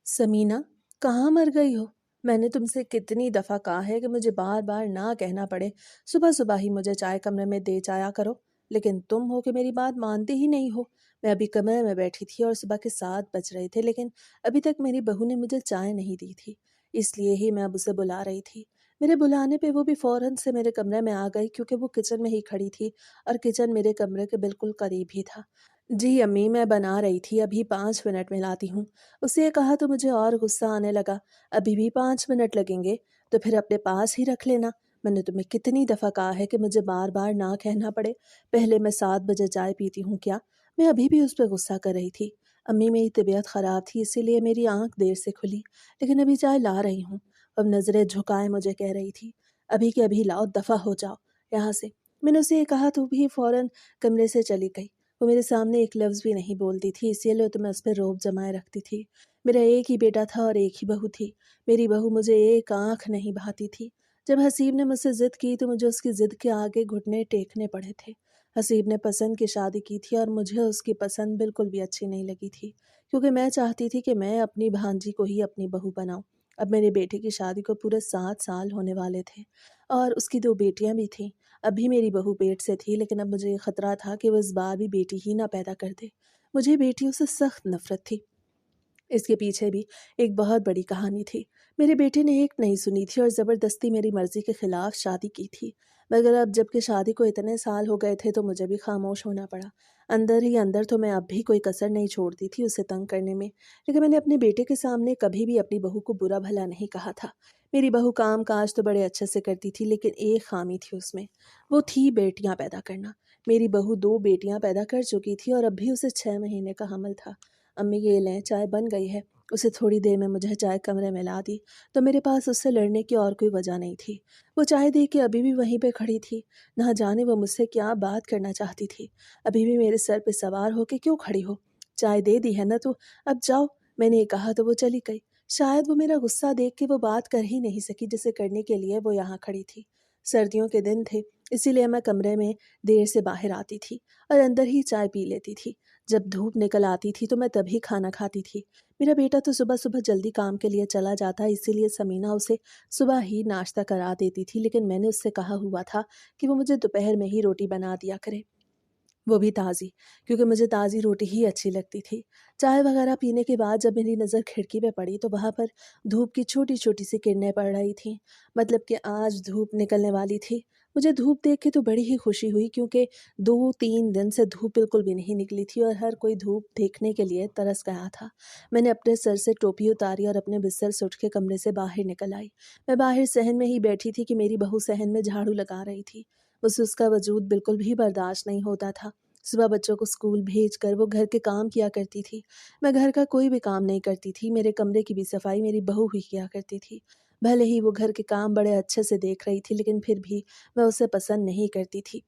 سمینہ، کہاں مر گئی ہو؟ میں نے تم سے کتنی دفعہ کہا ہے کہ مجھے بار بار نہ کہنا پڑے، صبح صبح ہی مجھے چائے کمرے میں دے جایا کرو، لیکن تم ہو کہ میری بات مانتے ہی نہیں ہو۔ میں ابھی کمرے میں بیٹھی تھی اور صبح کے 7 بج رہے تھے، لیکن ابھی تک میری بہو نے مجھے چائے نہیں دی تھی، اس لیے ہی میں اب اسے بلا رہی تھی۔ میرے بلانے پہ وہ بھی فوراً سے میرے کمرے میں آ گئی، کیونکہ وہ کچن میں ہی کھڑی تھی اور کچن میرے کمرے کے بالکل قریب ہی تھا۔ جی امی، میں بنا رہی تھی، ابھی 5 منٹ میں لاتی ہوں۔ اسے یہ کہا تو مجھے اور غصہ آنے لگا۔ ابھی بھی 5 منٹ لگیں گے تو پھر اپنے پاس ہی رکھ لینا۔ میں نے تمہیں کتنی دفعہ کہا ہے کہ مجھے بار بار نہ کہنا پڑے۔ پہلے میں 7 بجے چائے پیتی ہوں کیا؟ میں ابھی بھی اس پہ غصہ کر رہی تھی۔ امی، میری طبیعت خراب تھی، اسی لیے میری آنکھ دیر سے کھلی، لیکن ابھی چائے لا رہی ہوں۔ اب نظریں جھکائے مجھے کہہ رہی تھی، ابھی کے ابھی لاؤ، دفع ہو جاؤ یہاں سے۔ میں نے اسے یہ کہا تو بھی فوراً کمرے سے چلی گئی۔ وہ میرے سامنے ایک لفظ بھی نہیں بولتی تھی، اسی لیے تو میں اس پہ روب جمائے رکھتی تھی۔ میرا ایک ہی بیٹا تھا اور ایک ہی بہو تھی۔ میری بہو مجھے ایک آنکھ نہیں بہاتی تھی۔ جب حسیب نے مجھ سے ضد کی تو مجھے اس کی ضد کے آگے گھٹنے ٹیکنے پڑے تھے۔ حسیب نے پسند کی شادی کی تھی اور مجھے اس کی پسند بالکل بھی اچھی نہیں لگی تھی، کیونکہ میں چاہتی تھی کہ میں اپنی بھانجی کو ہی اپنی بہو بناؤں۔ اب میرے بیٹے کی شادی کو پورے 7 سال ہونے والے تھے اور اس کی 2 بیٹیاں بھی تھیں۔ اب بھی میری بہو پیٹ سے تھی، لیکن اب مجھے یہ خطرہ تھا کہ وہ اس بار بھی بیٹی ہی نہ پیدا کر دے۔ مجھے بیٹیوں سے سخت نفرت تھی۔ اس کے پیچھے بھی ایک بہت بڑی کہانی تھی۔ میرے بیٹے نے ایک نہیں سنی تھی اور زبردستی میری مرضی کے خلاف شادی کی تھی، مگر اب جب کہ شادی کو اتنے سال ہو گئے تھے تو مجھے بھی خاموش ہونا پڑا۔ اندر ہی اندر تو میں اب بھی کوئی کسر نہیں چھوڑتی تھی اسے تنگ کرنے میں، لیکن میں نے اپنے بیٹے کے سامنے کبھی بھی اپنی بہو کو برا بھلا نہیں کہا تھا۔ میری بہو کام کاج تو بڑے اچھے سے کرتی تھی، لیکن ایک خامی تھی اس میں، وہ تھی بیٹیاں پیدا کرنا۔ میری بہو 2 بیٹیاں پیدا کر چکی تھی اور اب بھی اسے 6 مہینے کا حمل تھا۔ امی، یہ لیں، چائے بن گئی ہے۔ اسے تھوڑی دیر میں مجھے چائے کمرے میں لا دی تو میرے پاس اس سے لڑنے کی اور کوئی وجہ نہیں تھی۔ وہ چائے دے کے ابھی بھی وہیں پہ کھڑی تھی، نہ جانے وہ مجھ سے کیا بات کرنا چاہتی تھی۔ ابھی بھی میرے سر پہ سوار ہو کے کیوں کھڑی ہو؟ چائے دے دی ہے نا تو اب جاؤ۔ میں نے یہ کہا تو وہ چلی گئی۔ شاید وہ میرا غصہ دیکھ کے وہ بات کر ہی نہیں سکی جسے کرنے کے لیے وہ یہاں کھڑی تھی۔ سردیوں کے دن تھے، اسی لیے میں کمرے میں دیر سے باہر آتی تھی اور اندر ہی چائے پی لیتی تھی۔ جب دھوپ نکل آتی تھی تو میں تبھی کھانا کھاتی تھی۔ میرا بیٹا تو صبح صبح جلدی کام کے لیے چلا جاتا، اسی لیے سمینہ اسے صبح ہی ناشتہ کرا دیتی تھی، لیکن میں نے اس سے کہا ہوا تھا کہ وہ مجھے دوپہر میں ہی روٹی بنا دیا کرے، وہ بھی تازی، کیونکہ مجھے تازی روٹی ہی اچھی لگتی تھی۔ چائے وغیرہ پینے کے بعد جب میری نظر کھڑکی پہ پڑی تو وہاں پر دھوپ کی چھوٹی چھوٹی سی کرنیں پڑ رہی تھیں، مطلب کہ آج دھوپ نکلنے والی تھی۔ مجھے دھوپ دیکھ کے تو بڑی ہی خوشی ہوئی، کیونکہ 2-3 دن سے دھوپ بالکل بھی نہیں نکلی تھی اور ہر کوئی دھوپ دیکھنے کے لیے ترس گیا تھا۔ میں نے اپنے سر سے ٹوپی اتاری اور اپنے بستر سے اٹھ کے کمرے سے باہر نکل آئی۔ میں باہر صحن میں ہی بیٹھی تھی کہ میری بہو صحن میں جھاڑو لگا رہی تھی۔ مجھے اس کا وجود بالکل بھی برداشت نہیں ہوتا تھا۔ صبح بچوں کو اسکول بھیج کر وہ گھر کے کام کیا کرتی تھی، میں گھر کا کوئی بھی کام نہیں کرتی تھی۔ میرے کمرے کی بھی صفائی میری بہو ہی کیا کرتی تھی۔ بھلے ہی وہ گھر کے کام بڑے اچھے سے دیکھ رہی تھی، لیکن پھر بھی میں اسے پسند نہیں کرتی تھی،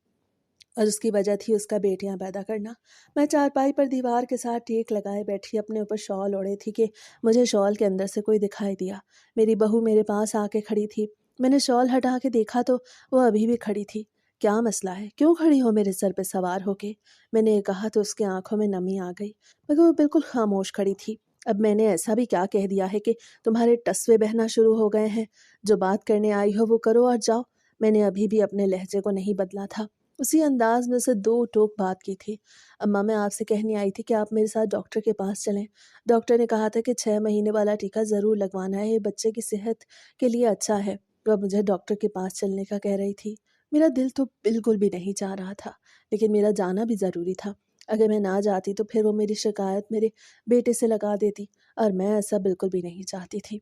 اور اس کی وجہ تھی اس کا بیٹیاں پیدا کرنا۔ میں چارپائی پر دیوار کے ساتھ ٹیک لگائے بیٹھی اپنے اوپر شال اوڑھے تھی کہ مجھے شال کے اندر سے کوئی دکھائی دیا۔ میری بہو میرے پاس آ کے کھڑی تھی۔ میں نے شال ہٹا کے دیکھا تو وہ ابھی بھی کھڑی تھی۔ کیا مسئلہ ہے؟ کیوں کھڑی ہو میرے سر پہ سوار ہو کے؟ میں نے یہ کہا تو اس کی آنکھوں میں نمی آ گئی، مگر وہ بالکل خاموش کھڑی تھی۔ اب میں نے ایسا بھی کیا کہہ دیا ہے کہ تمہارے ٹسوے بہنا شروع ہو گئے ہیں؟ جو بات کرنے آئی ہو وہ کرو اور جاؤ۔ میں نے ابھی بھی اپنے لہجے کو نہیں بدلا تھا، اسی انداز میں اسے 2 ٹوک بات کی تھی۔ اماں، میں آپ سے کہنے آئی تھی کہ آپ میرے ساتھ ڈاکٹر کے پاس چلیں۔ ڈاکٹر نے کہا تھا کہ 6 مہینے والا ٹیکہ ضرور لگوانا ہے، یہ بچے کی صحت کے لیے اچھا ہے۔ وہ مجھے ڈاکٹر کے پاس چلنے کا کہہ رہی تھی۔ میرا دل تو بالکل بھی نہیں چاہ رہا تھا، لیکن میرا جانا بھی ضروری تھا۔ اگر میں نہ جاتی تو پھر وہ میری شکایت میرے بیٹے سے لگا دیتی، اور میں ایسا بالکل بھی نہیں چاہتی تھی۔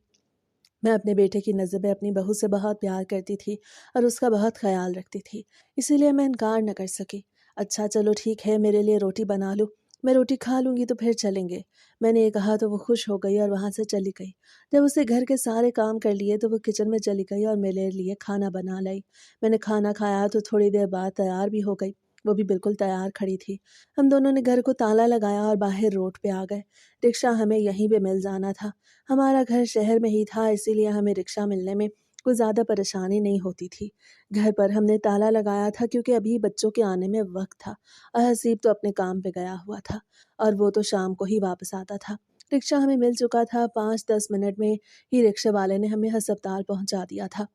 میں اپنے بیٹے کی نظر میں اپنی بہو سے بہت پیار کرتی تھی اور اس کا بہت خیال رکھتی تھی، اسی لیے میں انکار نہ کر سکی۔ اچھا چلو ٹھیک ہے، میرے لیے روٹی بنا لو، میں روٹی کھا لوں گی تو پھر چلیں گے۔ میں نے یہ کہا تو وہ خوش ہو گئی اور وہاں سے چلی گئی۔ جب اسے گھر کے سارے کام کر لیے تو وہ کچن میں چلی گئی اور میرے لیے کھانا بنا لائی۔ میں نے کھانا کھایا تو تھوڑی دیر بعد تیار بھی ہو گئی، وہ بھی بالکل تیار کھڑی تھی۔ ہم دونوں نے گھر کو تالا لگایا اور باہر روڈ پہ آ گئے۔ رکشہ ہمیں یہیں پہ مل جانا تھا، ہمارا گھر شہر میں ہی تھا، اسی لیے ہمیں رکشہ ملنے میں کوئی زیادہ پریشانی نہیں ہوتی تھی۔ گھر پر ہم نے تالا لگایا تھا کیونکہ ابھی بچوں کے آنے میں وقت تھا، اور حسیب تو اپنے کام پہ گیا ہوا تھا اور وہ تو شام کو ہی واپس آتا تھا۔ रिक्शा हमें मिल चुका था। 5-10 मिनट में ही रिक्शे वाले ने हमें अस्पताल पहुँचा दिया था।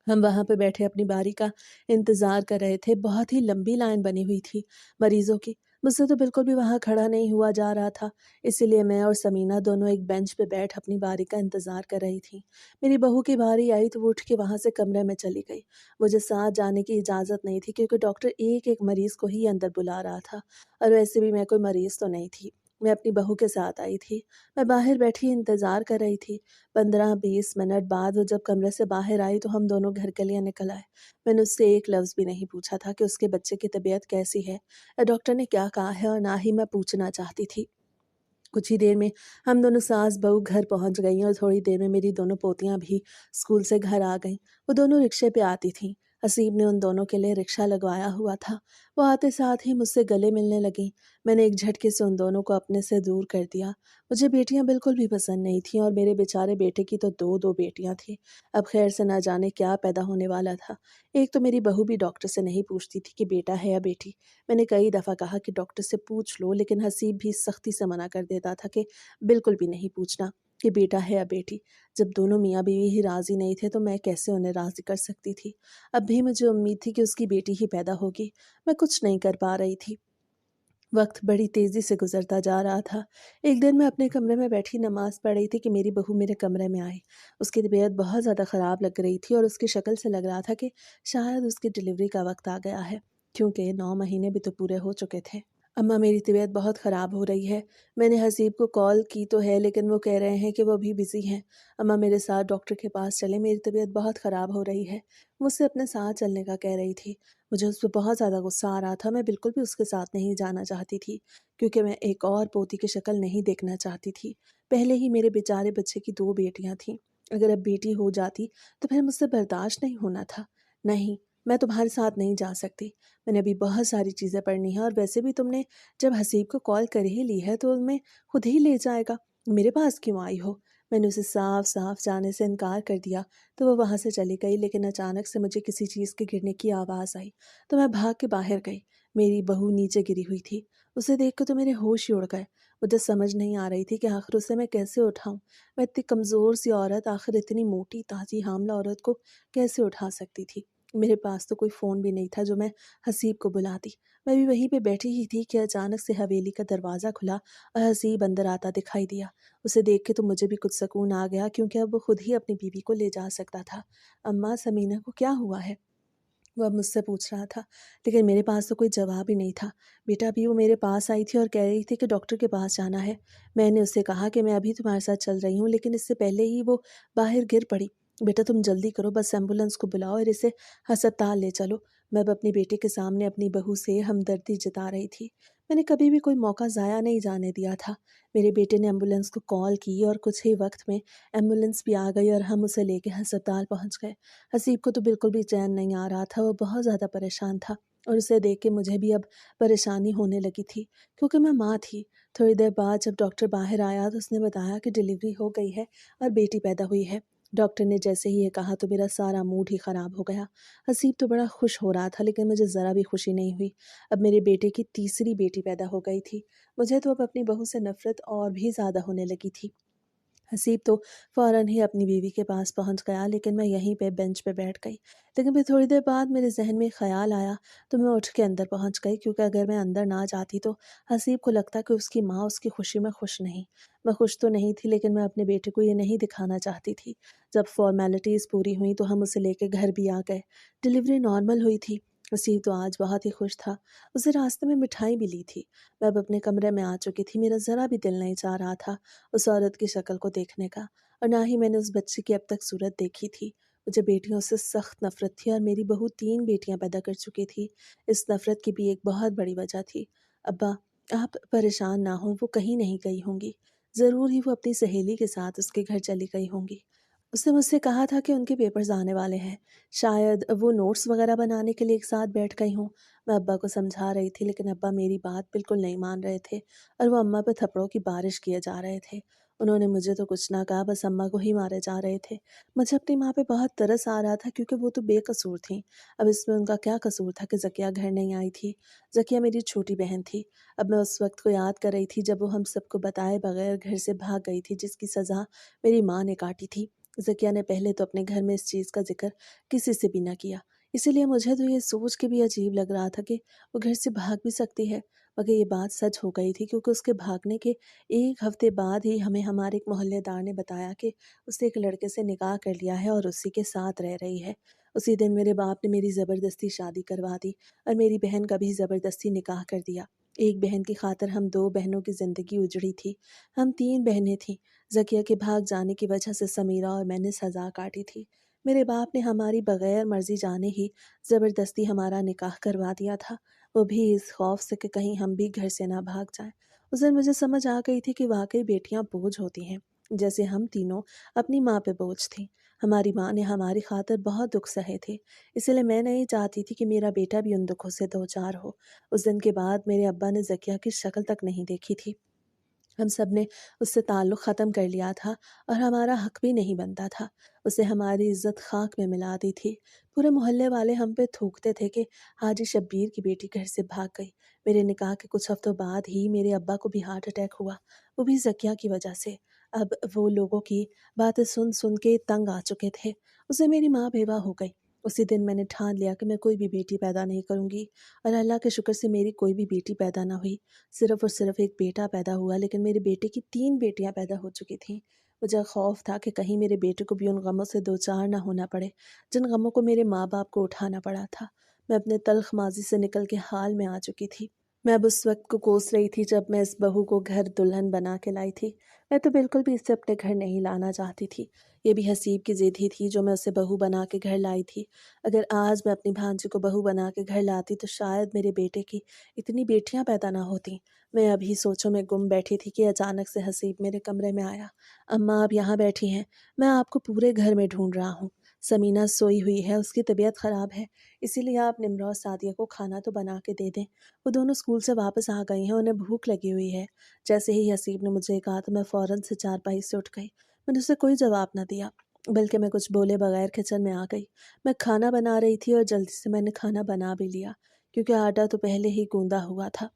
हम वहाँ पे बैठे अपनी बारी का इंतज़ार कर रहे थे। बहुत ही लंबी लाइन बनी हुई थी मरीज़ों की। मुझसे तो बिल्कुल भी वहाँ खड़ा नहीं हुआ जा रहा था। इसीलिए मैं और समीना दोनों एक बेंच पे बैठ अपनी बारी का इंतज़ार कर रही थी। मेरी बहू की बारी आई तो वो उठ के वहाँ से कमरे में चली गई। मुझे साथ जाने की इजाज़त नहीं थी क्योंकि डॉक्टर एक-एक मरीज़ को ही अंदर बुला रहा था और वैसे भी मैं कोई मरीज़ तो नहीं थी। मैं अपनी बहू के साथ आई थी। मैं बाहर बैठी इंतज़ार कर रही थी। 15-20 मिनट बाद वो जब कमरे से बाहर आई तो हम दोनों घर के लिए निकल आए। मैंने उससे एक लफ्ज़ भी नहीं पूछा था कि उसके बच्चे की तबीयत कैसी है या डॉक्टर ने क्या कहा है, और ना ही मैं पूछना चाहती थी। कुछ ही देर में हम दोनों सास-बहू घर पहुँच गईं और थोड़ी देर में मेरी दोनों पोतियाँ भी स्कूल से घर आ गईं। वो दोनों रिक्शे पे आती थीं। हसीब ने उन दोनों के लिए रिक्शा लगवाया हुआ था। वो आते साथ ही मुझसे गले मिलने लगीं। मैंने एक झटके से उन दोनों को अपने से दूर कर दिया। मुझे बेटियाँ बिल्कुल भी पसंद नहीं थीं और मेरे बेचारे बेटे की तो 2-2 बेटियाँ थीं। अब ख़ैर से ना जाने क्या पैदा होने वाला था। एक तो मेरी बहू भी डॉक्टर से नहीं पूछती थी कि बेटा है या बेटी। मैंने कई दफ़ा कहा कि डॉक्टर से पूछ लो, लेकिन हसीब भी सख्ती से मना कर देता था कि बिल्कुल भी नहीं पूछना कि बेटा है या बेटी। जब दोनों मियाँ बीवी ही राज़ी नहीं थे तो मैं कैसे उन्हें राज़ी कर सकती थी। अब भी मुझे उम्मीद थी कि उसकी बेटी ही पैदा होगी। मैं कुछ नहीं कर पा रही थी। वक्त बड़ी तेज़ी से गुजरता जा रहा था। एक दिन मैं अपने कमरे में बैठी नमाज़ पढ़ रही थी कि मेरी बहू मेरे कमरे में आई। उसकी तबीयत बहुत ज़्यादा ख़राब लग रही थी और उसकी शक्ल से लग रहा था कि शायद उसकी डिलीवरी का वक्त आ गया है, क्योंकि 9 महीने भी तो पूरे हो चुके थे। अम्मा, मेरी तबीयत बहुत ख़राब हो रही है। मैंने हसीब को कॉल की तो है, लेकिन वो कह रहे हैं कि वो अभी बिज़ी हैं। अम्मा, मेरे साथ डॉक्टर के पास चलें, मेरी तबीयत बहुत ख़राब हो रही है। मुझसे अपने साथ चलने का कह रही थी। मुझे उस पे बहुत ज़्यादा गुस्सा आ रहा था। मैं बिल्कुल भी उसके साथ नहीं जाना चाहती थी, क्योंकि मैं एक और पोती की शक्ल नहीं देखना चाहती थी। पहले ही मेरे बेचारे बच्चे की 2 बेटियाँ थीं। अगर अब बेटी हो जाती तो फिर मुझसे बर्दाश्त नहीं होना था। नहीं, मैं तुम्हारे साथ नहीं जा सकती। मैंने अभी बहुत सारी चीज़ें पढ़नी हैं, और वैसे भी तुमने जब हसीब को कॉल कर ही ली है तो मैं खुद ही ले जाएगा। मेरे पास क्यों आई हो? मैंने उसे साफ-साफ जाने से इनकार कर दिया। तो वो वहाँ से चली गई, लेकिन अचानक से मुझे किसी चीज़ के गिरने की आवाज़ आई। तो मैं भाग के बाहर गई। मेरी बहू नीचे गिरी हुई थी। उसे देख कर तो मेरे होश ही उड़ गए। मुझे समझ नहीं आ रही थी कि आखिर उसे मैं कैसे उठाऊँ। मैं इतनी कमज़ोर सी औरत आखिर इतनी मोटी ताज़ी हामला औरत को कैसे उठा सकती थी? मेरे पास तो कोई फ़ोन भी नहीं था जो मैं हसीब को बुलाती। मैं भी वहीं पे बैठी ही थी कि अचानक से हवेली का दरवाज़ा खुला और हसीब अंदर आता दिखाई दिया। उसे देख के तो मुझे भी कुछ सुकून आ गया, क्योंकि अब वो खुद ही अपनी बीवी को ले जा सकता था। अम्मा, समीना को क्या हुआ है? वो अब मुझसे पूछ रहा था, लेकिन मेरे पास तो कोई जवाब ही नहीं था। बेटा, अभी वो मेरे पास आई थी और कह रही थी कि डॉक्टर के पास जाना है। मैंने उससे कहा कि मैं अभी तुम्हारे साथ चल रही हूँ, लेकिन इससे पहले ही वो बाहर गिर पड़ी। बेटा, तुम जल्दी करो, बस एम्बुलेंस को बुलाओ और इसे अस्पताल ले चलो। मैं अब अपनी बेटी के सामने अपनी बहू से हमदर्दी जता रही थी। मैंने कभी भी कोई मौका ज़ाया नहीं जाने दिया था। मेरे बेटे ने एम्बुलेंस को कॉल की और कुछ ही वक्त में एम्बुलेंस भी आ गई और हम उसे लेके अस्पताल पहुँच गए। हसीब को तो बिल्कुल भी चैन नहीं आ रहा था। वो बहुत ज़्यादा परेशान था और उसे देख के मुझे भी अब परेशानी होने लगी थी, क्योंकि मैं माँ थी। थोड़ी देर बाद जब डॉक्टर बाहर आया तो उसने बताया कि डिलीवरी हो गई है और बेटी पैदा हुई है। डॉक्टर ने जैसे ही ये कहा तो मेरा सारा मूड ही ख़राब हो गया। हसीब तो बड़ा खुश हो रहा था, लेकिन मुझे ज़रा भी खुशी नहीं हुई। अब मेरे बेटे की तीसरी बेटी पैदा हो गई थी। मुझे तो अब अपनी बहू से नफ़रत और भी ज़्यादा होने लगी थी। हसीब तो फ़ौरन ही अपनी बीवी के पास पहुंच गया, लेकिन मैं यहीं पे बेंच पे बैठ गई। लेकिन फिर थोड़ी देर बाद मेरे ज़हन में ख़्याल आया तो मैं उठ के अंदर पहुंच गई, क्योंकि अगर मैं अंदर ना जाती तो हसीब को लगता कि उसकी माँ उसकी खुशी में खुश नहीं। मैं खुश तो नहीं थी, लेकिन मैं अपने बेटे को ये नहीं दिखाना चाहती थी। जब फ़ॉर्मेलिटीज़ पूरी हुई तो हम उसे लेके घर भी आ गए। डिलीवरी नॉर्मल हुई थी। हसीब तो आज बहुत ही खुश था। उसे रास्ते में मिठाई भी ली थी। मैं अब अपने कमरे में आ चुकी थी। मेरा ज़रा भी दिल नहीं चाह रहा था उस औरत की शक्ल को देखने का, और ना ही मैंने उस बच्चे की अब तक सूरत देखी थी। मुझे बेटियों से सख्त नफ़रत थी और मेरी बहू 3 बेटियां पैदा कर चुकी थी। इस नफ़रत की भी एक बहुत बड़ी वजह थी। अब्बा, आप परेशान ना हों, वो कहीं नहीं गई होंगी। ज़रूर ही वो अपनी सहेली के साथ उसके घर चली गई होंगी। उसने मुझसे कहा था कि उनके पेपर्स आने वाले हैं। शायद वो नोट्स वगैरह बनाने के लिए एक साथ बैठ गई हों। मैं अब्बा को समझा रही थी, लेकिन अब्बा मेरी बात बिल्कुल नहीं मान रहे थे और वो अम्मा पे थप्पड़ों की बारिश किए जा रहे थे। उन्होंने मुझे तो कुछ ना कहा, बस अम्मा को ही मारे जा रहे थे। मुझे अपनी माँ पे बहुत तरस आ रहा था क्योंकि वो तो बेकसूर थीं। अब इसमें उनका क्या कसूर था कि ज़किया घर नहीं आई थी। ज़किया मेरी छोटी बहन थी। अब मैं उस वक़्त को याद कर रही थी जब वो हम सबको बताए बगैर घर से भाग गई थी, जिसकी सज़ा मेरी माँ ने काटी थी। ज़किया ने पहले तो अपने घर में इस चीज़ का ज़िक्र किसी से भी ना किया। इसीलिए मुझे तो ये सोच के भी अजीब लग रहा था कि वो घर से भाग भी सकती है। मगर ये बात सच हो गई थी क्योंकि उसके भागने के 1 हफ़्ते बाद ही हमें हमारे एक मोहल्लेदार ने बताया कि उसने एक लड़के से निकाह कर लिया है और उसी के साथ रह रही है। उसी दिन मेरे बाप ने मेरी ज़बरदस्ती शादी करवा दी और मेरी बहन का भी ज़बरदस्ती निकाह कर दिया। एक बहन की खातिर हम 2 बहनों की ज़िंदगी उजड़ी थी। हम 3 बहनें थीं। ज़किया के भाग जाने की वजह से समीरा और मैंने सज़ा काटी थी। मेरे बाप ने हमारी बग़ैर मर्ज़ी जाने ही ज़बरदस्ती हमारा निकाह करवा दिया था, वो भी इस खौफ से कि कहीं हम भी घर से ना भाग जाएँ। उस दिन मुझे समझ आ गई थी कि वाक़ई बेटियाँ बोझ होती हैं, जैसे हम तीनों अपनी माँ पे बोझ थीं। हमारी माँ ने हमारी खातिर बहुत दुःख सहे थे, इसलिए मैं नहीं चाहती थी कि मेरा बेटा भी उन दुखों से दो-चार हो। उस दिन के बाद मेरे अब्बा ने ज़किया की शक्ल तक नहीं देखी थी। हम सब ने उससे ताल्लुक़ ख़त्म कर लिया था और हमारा हक़ भी नहीं बनता था। उसे हमारी इज़्ज़त ख़ाक में मिला दी थी। पूरे मोहल्ले वाले हम पे थूकते थे कि हाजी शब्बीर की बेटी घर से भाग गई। मेरे निकाह के कुछ हफ़्तों बाद ही मेरे अब्बा को भी हार्ट अटैक हुआ, वो भी ज़किया की वजह से। अब वो लोगों की बातें सुन-सुन के तंग आ चुके थे। उससे मेरी माँ बेवा हो गई। उसी दिन मैंने ठान लिया कि मैं कोई भी बेटी पैदा नहीं करूँगी और अल्लाह के शुक्र से मेरी कोई भी बेटी पैदा ना हुई। सिर्फ़ और सिर्फ़ एक बेटा पैदा हुआ, लेकिन मेरे बेटे की 3 बेटियाँ पैदा हो चुकी थीं। मुझे खौफ़ था कि कहीं मेरे बेटे को भी उन गमों से दो-चार ना होना पड़े, जिन गमों को मेरे माँ-बाप को उठाना पड़ा था। मैं अपने तल्ख़ माज़ी से निकल के हाल में आ चुकी थी। मैं अब उस वक़्त को कोस रही थी जब मैं इस बहू को घर दुल्हन बना के लाई थी। मैं तो बिल्कुल भी इसे अपने घर नहीं लाना चाहती थी। ये भी हसीब की ज़िद ही थी जो मैं उसे बहू बना के घर लाई थी। अगर आज मैं अपनी भांजी को बहू बना के घर लाती तो शायद मेरे बेटे की इतनी बेटियाँ पैदा ना होतीं। मैं अभी सोचों में गुम बैठी थी कि अचानक से हसीब मेरे कमरे में आया। अम्मा आप यहाँ बैठी हैं, मैं आपको पूरे घर में ढूंढ रहा हूँ। समीना सोई हुई है, उसकी तबीयत ख़राब है, इसीलिए आप निम्रा और सादिया को खाना तो बना के दे दें। वो दोनों स्कूल से वापस आ गई हैं, उन्हें भूख लगी हुई है। जैसे ही हसीब ने मुझे कहा तो मैं फ़ौरन से चारपाई से उठ गई। मैंने उसे कोई जवाब न दिया, बल्कि मैं कुछ बोले बगैर किचन में आ गई। मैं खाना बना रही थी और जल्दी से मैंने खाना बना भी लिया, क्योंकि आटा तो पहले ही गूंदा हुआ था,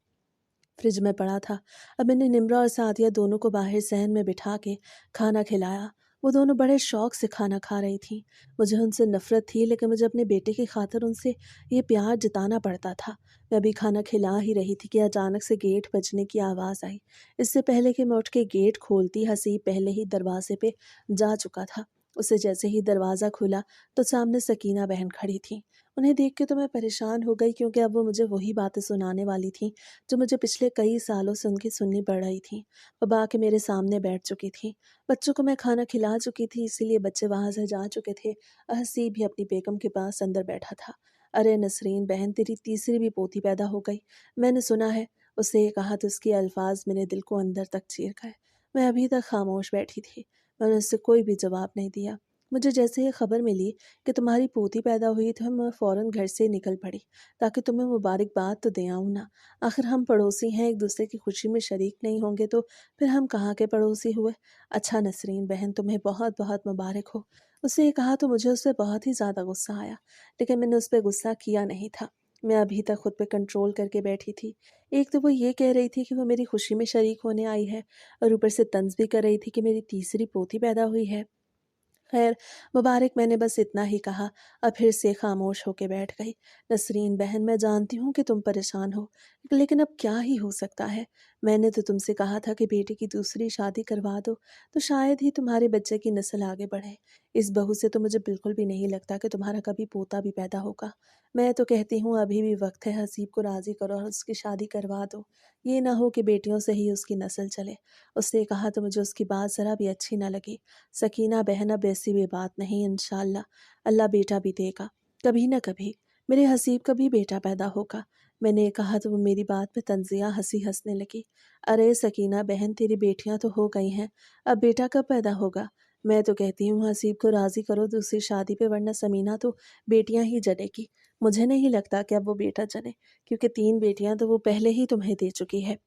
फ्रिज में पड़ा था। अब मैंने निम्रा और सादिया दोनों को बाहर सहन में बिठा के खाना खिलाया। वो दोनों बड़े शौक से खाना खा रही थीं। मुझे उनसे नफ़रत थी, लेकिन मुझे अपने बेटे की खातिर उनसे ये प्यार जताना पड़ता था। मैं अभी खाना खिला ही रही थी कि अचानक से गेट बजने की आवाज़ आई। इससे पहले कि मैं उठ के गेट खोलती, हसीब पहले ही दरवाजे पे जा चुका था। उसे जैसे ही दरवाज़ा खुला तो सामने सकीना बहन खड़ी थी। उन्हें देख के तो मैं परेशान हो गई, क्योंकि अब वो मुझे वही बातें सुनाने वाली थीं जो मुझे पिछले कई सालों से उनकी सुननी पड़ रही थी। वह आके मेरे सामने बैठ चुकी थी। बच्चों को मैं खाना खिला चुकी थी, इसीलिए बच्चे वहाँ से जा चुके थे। हसीब भी अपनी बेगम के पास अंदर बैठा था। अरे नसरीन बहन, तेरी तीसरी भी पोती पैदा हो गई, मैंने सुना है। उसने ये कहा तो उसके अल्फाज मेरे दिल को अंदर तक चीर गए। मैं अभी तक खामोश बैठी थी। मैंने उससे कोई भी जवाब नहीं दिया। मुझे जैसे ही खबर मिली कि तुम्हारी पोती पैदा हुई तो मैं फ़ौरन घर से निकल पड़ी, ताकि तुम्हें मुबारकबाद तो दे आऊँ ना। आखिर हम पड़ोसी हैं, एक दूसरे की खुशी में शरीक नहीं होंगे तो फिर हम कहाँ के पड़ोसी हुए। अच्छा नसरीन बहन, तुम्हें बहुत बहुत मुबारक हो। उसने ये कहा तो मुझे उस पर बहुत ही ज़्यादा गुस्सा आया, लेकिन मैंने उस पर गुस्सा किया नहीं था। मैं अभी तक खुद पे कंट्रोल करके बैठी थी। एक तो वो ये कह रही थी कि वो मेरी खुशी में शरीक होने आई है, और ऊपर से तंज भी कर रही थी कि मेरी तीसरी पोती पैदा हुई है। खैर, मुबारक, मैंने बस इतना ही कहा और फिर से खामोश होकर बैठ गई। नसरीन बहन, मैं जानती हूँ कि तुम परेशान हो, लेकिन अब क्या ही हो सकता है। मैंने तो तुमसे कहा था कि बेटी की दूसरी शादी करवा दो, तो शायद ही तुम्हारे बच्चे की नस्ल आगे बढ़े। इस बहू से तो मुझे बिल्कुल भी नहीं लगता कि तुम्हारा कभी पोता भी पैदा होगा। मैं तो कहती हूँ अभी भी वक्त है, हसीब को राज़ी करो और उसकी शादी करवा दो। ये ना हो कि बेटियों से ही उसकी नस्ल चले। उसने कहा तो मुझे उसकी बात ज़रा भी अच्छी ना लगी। सकीना बहन, अब ऐसी भी बात नहीं, इंशाअल्लाह अल्लाह बेटा भी देगा, कभी न कभी मेरे हसीब का भी बेटा पैदा होगा। मैंने कहा तो वो मेरी बात पे तंजिया हंसी हंसने लगी। अरे सकीना बहन, तेरी बेटियां तो हो गई हैं, अब बेटा कब पैदा होगा? मैं तो कहती हूँ हसीब को राज़ी करो दूसरी शादी पे, वरना समीना तो बेटियां ही जनेगी। मुझे नहीं लगता कि अब वो बेटा जने, क्योंकि 3 बेटियां तो वो पहले ही तुम्हें दे चुकी है।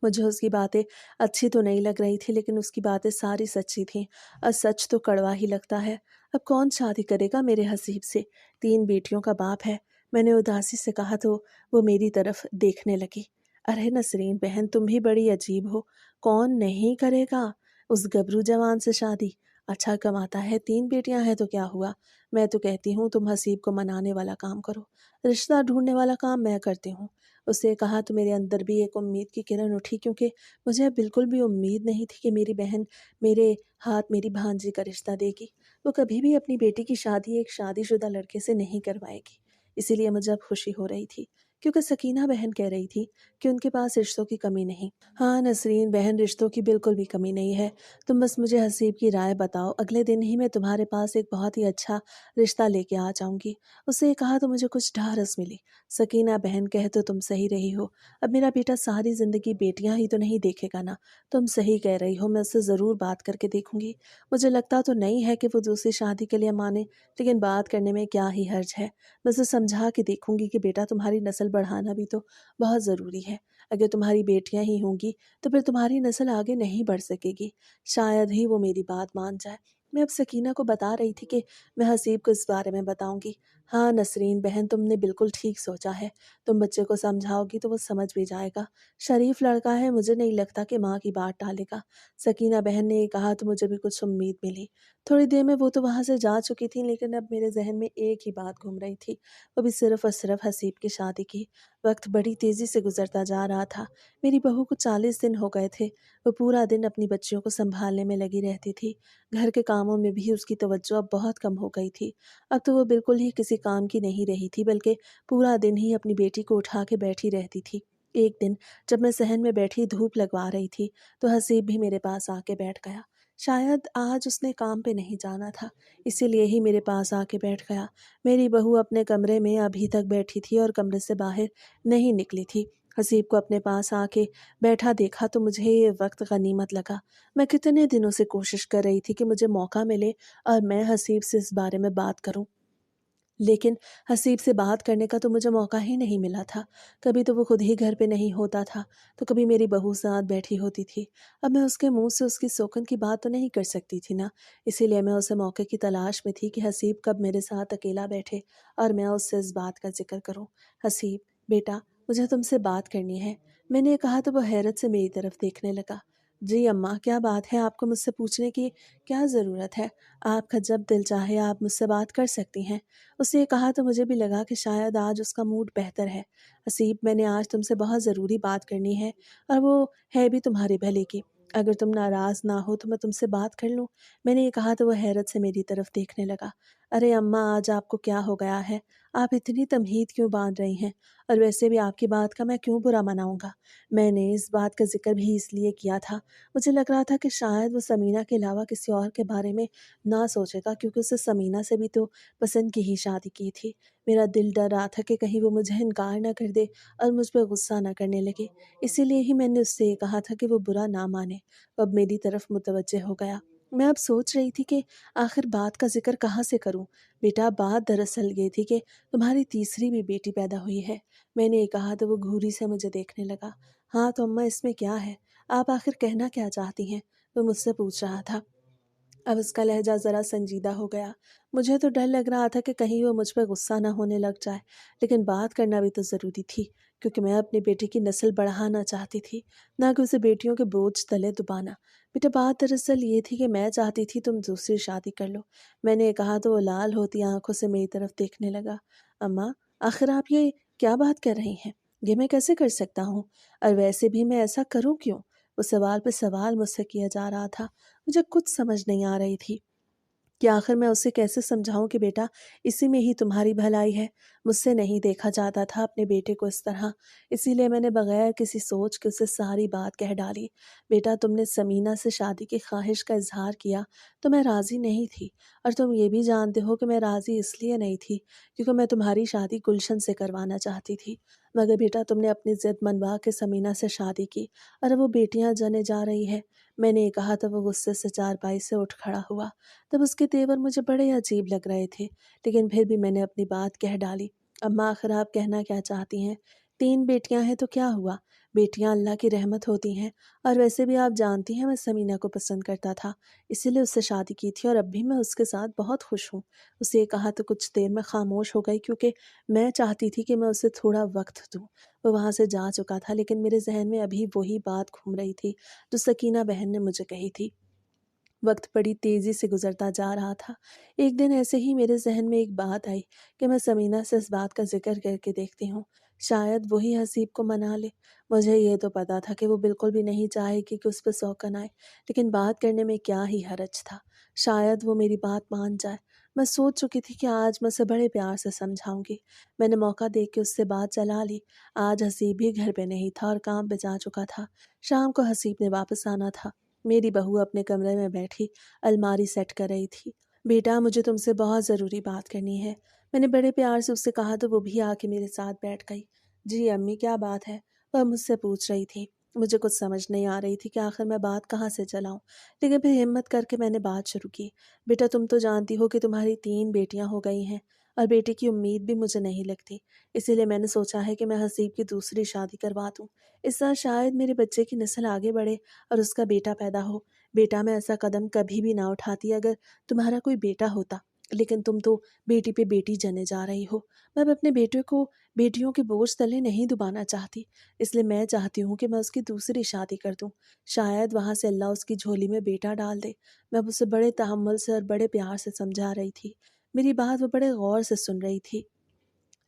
मुझे उसकी बातें अच्छी तो नहीं लग रही थी, लेकिन उसकी बातें सारी सच्ची थीं और सच तो कड़वा ही लगता है। अब कौन शादी करेगा मेरे हसीब से? 3 बेटियों का बाप है। मैंने उदासी से कहा तो वो मेरी तरफ देखने लगी। अरे नसरीन बहन, तुम भी बड़ी अजीब हो। कौन नहीं करेगा उस गबरू जवान से शादी? अच्छा कमाता है, 3 बेटियां हैं तो क्या हुआ? मैं तो कहती हूँ तुम हसीब को मनाने वाला काम करो, रिश्ता ढूंढने वाला काम मैं करती हूँ। उससे कहा तो मेरे अंदर भी एक उम्मीद की किरण उठी, क्योंकि मुझे अब बिल्कुल भी उम्मीद नहीं थी कि मेरी बहन मेरे हाथ मेरी भांजी का रिश्ता देगी। वो कभी भी अपनी बेटी की शादी एक शादीशुदा लड़के से नहीं करवाएगी। इसीलिए मुझे अब खुशी हो रही थी, क्योंकि सकीना बहन कह रही थी कि उनके पास रिश्तों की कमी नहीं। हाँ नसरीन बहन, रिश्तों की बिल्कुल भी कमी नहीं है। तुम बस मुझे हसीब की राय बताओ, अगले दिन ही मैं तुम्हारे पास एक बहुत ही अच्छा रिश्ता लेके आ जाऊंगी। उससे कहा तो मुझे कुछ ढारस मिली। सकीना बहन, कह तो तुम सही रही हो। अब मेरा बेटा सारी जिंदगी बेटियां ही तो नहीं देखेगा ना। तुम सही कह रही हो, मैं उससे ज़रूर बात करके देखूंगी। मुझे लगता तो नहीं है कि वो दूसरी शादी के लिए माने, लेकिन बात करने में क्या ही हर्ज है। मैं उसे समझा के देखूंगी कि बेटा, तुम्हारी नस्ल बढ़ाना भी तो बहुत ज़रूरी है। अगर तुम्हारी बेटियां ही होंगी तो फिर तुम्हारी नस्ल आगे नहीं बढ़ सकेगी। शायद ही वो मेरी बात मान जाए। मैं अब सकीना को बता रही थी कि मैं हसीब को इस बारे में बताऊंगी। हाँ नसरीन बहन, तुमने बिल्कुल ठीक सोचा है। तुम बच्चे को समझाओगी तो वो समझ भी जाएगा। शरीफ लड़का है, मुझे नहीं लगता कि माँ की बात टालेगा। सकीना बहन ने कहा तो मुझे भी कुछ उम्मीद मिली। थोड़ी देर में वो तो वहाँ से जा चुकी थी, लेकिन अब मेरे जहन में एक ही बात घूम रही थी, वो भी सिर्फ और सिर्फ हसीब की शादी की। वक्त बड़ी तेज़ी से गुजरता जा रहा था। मेरी बहू को 40 दिन हो गए थे। वो पूरा दिन अपनी बच्चियों को संभालने में लगी रहती थी। घर के कामों में भी उसकी तवज्जो अब बहुत कम हो गई थी। अब तो वो बिल्कुल ही किसी काम की नहीं रही थी, बल्कि पूरा दिन ही अपनी बेटी को उठा के बैठी रहती थी। एक दिन जब मैं सहन में बैठी धूप लगवा रही थी, तो हसीब भी मेरे पास आके बैठ गया। शायद आज उसने काम पे नहीं जाना था, इसीलिए ही मेरे पास आके बैठ गया। मेरी बहू अपने कमरे में अभी तक बैठी थी और कमरे से बाहर नहीं निकली थी। हसीब को अपने पास आके बैठा देखा तो मुझे ये वक्त गनीमत लगा। मैं कितने दिनों से कोशिश कर रही थी कि मुझे मौका मिले और मैं हसीब से इस बारे में बात करूं, लेकिन हसीब से बात करने का तो मुझे मौका ही नहीं मिला था। कभी तो वो खुद ही घर पे नहीं होता था, तो कभी मेरी बहू साथ बैठी होती थी। अब मैं उसके मुंह से उसकी सोखन की बात तो नहीं कर सकती थी ना। इसीलिए मैं उसे मौके की तलाश में थी कि हसीब कब मेरे साथ अकेला बैठे और मैं उससे इस बात का जिक्र करूं। हसीब बेटा, मुझे तुमसे बात करनी है। मैंने कहा तो वो हैरत से मेरी तरफ देखने लगा। जी अम्मा, क्या बात है? आपको मुझसे पूछने की क्या ज़रूरत है? आपका जब दिल चाहे आप मुझसे बात कर सकती हैं। उसने कहा तो मुझे भी लगा कि शायद आज उसका मूड बेहतर है। हसीब, मैंने आज तुमसे बहुत ज़रूरी बात करनी है, और वो है भी तुम्हारे भले की। अगर तुम नाराज़ ना हो तो मैं तुमसे बात कर लूँ। मैंने ये कहा तो वो हैरत से मेरी तरफ देखने लगा। अरे अम्मा, आज आपको क्या हो गया है? आप इतनी तमहीद क्यों बांध रही हैं? और वैसे भी आपकी बात का मैं क्यों बुरा मनाऊंगा? मैंने इस बात का जिक्र भी इसलिए किया था, मुझे लग रहा था कि शायद वो समीना के अलावा किसी और के बारे में ना सोचेगा, क्योंकि उसे समीना से भी तो पसंद की ही शादी की थी। मेरा दिल डर रहा था कि कहीं वो मुझे इनकार ना कर दे और मुझ पर गुस्सा ना करने लगे। इसीलिए ही मैंने उससे ये कहा था कि वो बुरा ना माने। वो अब मेरी तरफ मुतवज्जे हो गया। मैं अब सोच रही थी कि आखिर बात का जिक्र कहाँ से करूं। बेटा, बात दरअसल ये थी कि तुम्हारी तीसरी भी बेटी पैदा हुई है। मैंने ये कहा तो वो घूरी से मुझे देखने लगा। हाँ तो अम्मा, इसमें क्या है? आप आखिर कहना क्या चाहती हैं? वो मुझसे पूछ रहा था। अब उसका लहजा ज़रा संजीदा हो गया। मुझे तो डर लग रहा था कि कहीं वो मुझ पर गुस्सा ना होने लग जाए, लेकिन बात करना भी तो ज़रूरी थी, क्योंकि मैं अपनी बेटी की नस्ल बढ़ाना चाहती थी, ना कि उसे बेटियों के बोझ तले दबाना। बेटा, बात दरअसल ये थी कि मैं चाहती थी तुम दूसरी शादी कर लो। मैंने कहा तो वो लाल होती आंखों से मेरी तरफ देखने लगा। अम्मा, आखिर आप ये क्या बात कर रही हैं? ये मैं कैसे कर सकता हूँ? और वैसे भी मैं ऐसा करूँ क्यों? वो सवाल पे सवाल मुझसे किया जा रहा था। मुझे कुछ समझ नहीं आ रही थी कि आखिर मैं उसे कैसे समझाऊं कि बेटा, इसी में ही तुम्हारी भलाई है। मुझसे नहीं देखा जाता था अपने बेटे को इस तरह, इसीलिए मैंने बगैर किसी सोच के उसे सारी बात कह डाली। बेटा, तुमने समीना से शादी की ख्वाहिश का इजहार किया तो मैं राज़ी नहीं थी, और तुम ये भी जानते हो कि मैं राज़ी इसलिए नहीं थी क्योंकि मैं तुम्हारी शादी गुलशन से करवाना चाहती थी। मगर बेटा, तुमने अपनी ज़िद मनवा के समीना से शादी की, और वो बेटियां जने जा रही है। मैंने ये कहा तो वो गुस्से से चारपाई से उठ खड़ा हुआ। तब उसके तेवर मुझे बड़े अजीब लग रहे थे, लेकिन फिर भी मैंने अपनी बात कह डाली। अम्मा, आखिर आप कहना क्या चाहती हैं? 3 बेटियां हैं तो क्या हुआ, बेटियां अल्लाह की रहमत होती हैं। और वैसे भी आप जानती हैं मैं समीना को पसंद करता था, इसीलिए उससे शादी की थी और अब भी मैं उसके साथ बहुत खुश हूँ। उसे ये कहा तो कुछ देर में खामोश हो गई, क्योंकि मैं चाहती थी कि मैं उसे थोड़ा वक्त दूँ। वो वहाँ से जा चुका था, लेकिन मेरे जहन में अभी वही बात घूम रही थी जो सकीना बहन ने मुझे कही थी। वक्त बड़ी तेज़ी से गुजरता जा रहा था। एक दिन ऐसे ही मेरे जहन में एक बात आई कि मैं समीना से इस बात का जिक्र करके देखती हूँ, शायद वही हसीब को मना ले। मुझे ये तो पता था कि वो बिल्कुल भी नहीं चाहेगी कि उस पर शौक़न आए, लेकिन बात करने में क्या ही हर्ज था। शायद वो मेरी बात मान जाए। मैं सोच चुकी थी कि आज मैं उसे बड़े प्यार से समझाऊंगी। मैंने मौका देख के उससे बात चला ली। आज हसीब भी घर पे नहीं था और काम पे जा चुका था। शाम को हसीब ने वापस आना था। मेरी बहू अपने कमरे में बैठी अलमारी सेट कर रही थी। बेटा, मुझे तुमसे बहुत ज़रूरी बात करनी है। मैंने बड़े प्यार से उससे कहा तो वो भी आके मेरे साथ बैठ गई। जी अम्मी, क्या बात है? वह मुझसे पूछ रही थी। मुझे कुछ समझ नहीं आ रही थी कि आखिर मैं बात कहाँ से चलाऊं, लेकिन फिर हिम्मत करके मैंने बात शुरू की। बेटा, तुम तो जानती हो कि तुम्हारी 3 बेटियां हो गई हैं और बेटे की उम्मीद भी मुझे नहीं लगती। इसीलिए मैंने सोचा है कि मैं हसीब की दूसरी शादी करवा दूं। इस तरह शायद मेरे बच्चे की नस्ल आगे बढ़े और उसका बेटा पैदा हो। बेटा, मैं ऐसा कदम कभी भी ना उठाती अगर तुम्हारा कोई बेटा होता, लेकिन तुम तो बेटी पे बेटी जने जा रही हो। मैं अब अपने बेटे को बेटियों के बोझ तले नहीं दबाना चाहती, इसलिए मैं चाहती हूँ कि मैं उसकी दूसरी शादी कर दूँ। शायद वहाँ से अल्लाह उसकी झोली में बेटा डाल दे। मैं अब उसे बड़े तहम्मुल से और बड़े प्यार से समझा रही थी। मेरी बात वो बड़े गौर से सुन रही थी,